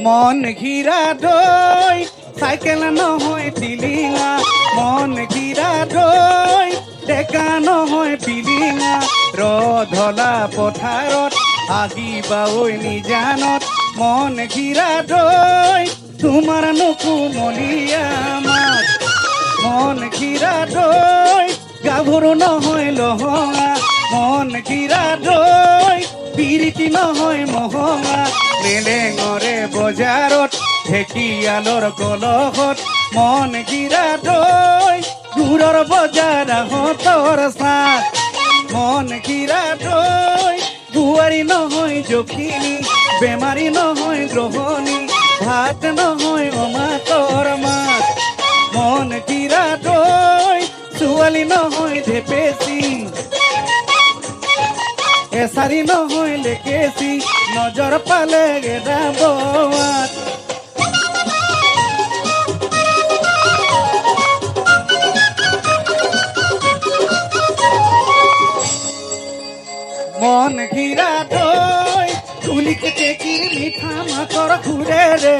মন ঘিৰা দৈ চাইকেল নহয় টিলিঙা মন ঘিৰা দৈ ডেকা নহয় পিলিঙা ৰধলা পথাৰত আহিবা ঐ নিজানত মন ঘিৰা দৈ তোমাৰ নুকুমলীয়া মাত মন ঘিৰা দৈ গাভৰু নহয় লহঙা মন ঘিৰা দৈ পিৰিতি নহয় মহঙা মেলেঙৰে বজাৰত ঢেকিয়ালৰ কলহত মন ঘিৰা দৈ দূৰৰ বজাৰ আহঁতৰ চাহ মন ঘিৰা দৈ বোৱাৰী নহয় জখিনী বেমাৰী নহয় গ্ৰহণী ভাত নহয় অমাতৰ মাত মন ঘিৰা দৈ ছোৱালী নহয় ঢেপেচি এচাৰি নহয় লেকেচি নজৰ পালে গেদাবত মন ঘিৰা দৈ তুলিকে টেকিৰ মিঠা মাতৰ ঘূৰে ৰে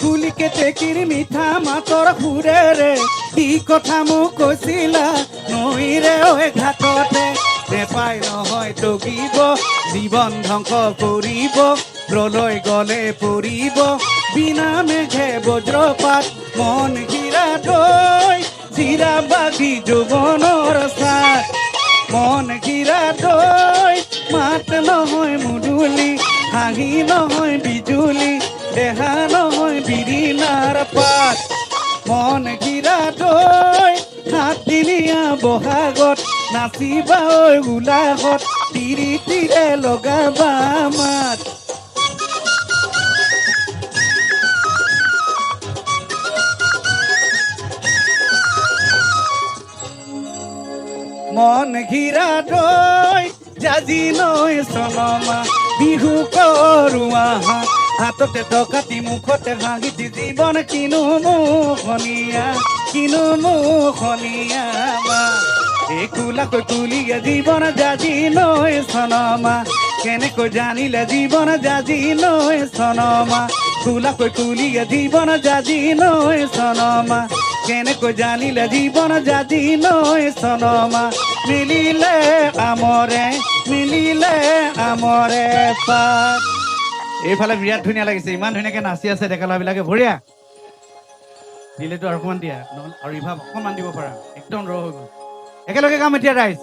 তুলিকে টেকিৰ মিঠা মাতৰ ঘূৰে ৰে কি কথা মোক কৈছিলা নৈৰে ঐ ঘাটতে নেপাই নহয় টকিব জীৱন ধ্বংস কৰিব প্ৰলয় গলে পৰিব বিনা মেঘে বজ্ৰপাত মন ঘিৰা দৈ চিৰা বাগি যৌৱনৰ চাত মন ঘিৰা দৈ মাত নহয় মুদুলি হাঁহি নহয় বিজুলি দেহা নহয় বিৰিণাৰ পাত মন ঘিৰা দৈ সাতদিনীয়া বহাগত নাচিবা ঐ উলাহত তিৰি তিৰে লগাবা মাত মন ঘিৰা দৈ জাজি নৈ চনমা বিহু কৰোঁ আহা হাততে ডকাতি মুখতে হাঁহিতি জীৱন কিনো মুখনীয়া মা এই কোলাকৈ কুলিয়ে জীৱন জাজি নৈ চনমা কেনেকৈ জানিলে জীৱন জাজি নৈ চনমা কোলাকৈ কুলিয়ে জীৱন জাজি নৈ চনমা কেনেকৈ জানিলে জীৱন জাজি নৈ চনমা মিলিলে আমৰে পাত এইফালে বিৰাট ধুনীয়া লাগিছে ইমান ধুনীয়াকে নাচি আছে ডেকা ল'ৰাবিলাকে বঢ়িয়া দিলেতো আৰু অকণমান দিয়া আৰু ইভাগ অকণমান দিব পাৰা একদম ৰ হৈ গ'ল একেলগে গাম এতিয়া ৰাইজ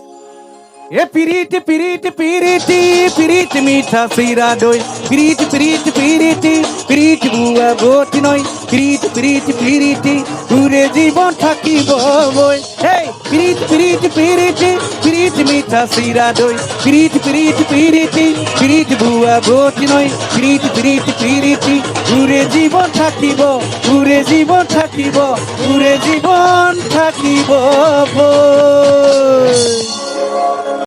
এ পিৰিতি পিৰিতি পিৰিতি পিৰিতি মিঠা চিৰা দৈ পিৰিতি পিৰিতি পিৰিতি পিৰিতি বুৱা বতি নৈ পিৰিতি পিৰিতি পিৰিতি ঘূৰে জীৱন থাকিব বৈ হেই পিৰিতি পিৰিতি পিৰিতি পিৰিতি মিঠা চিৰা দৈ পিৰিতি পিৰিতি পিৰিতি পিৰিতি বুৱা বতি নৈ পিৰিতি পিৰিতি পিৰিতি ঘূৰে জীৱন থাকিব বৈ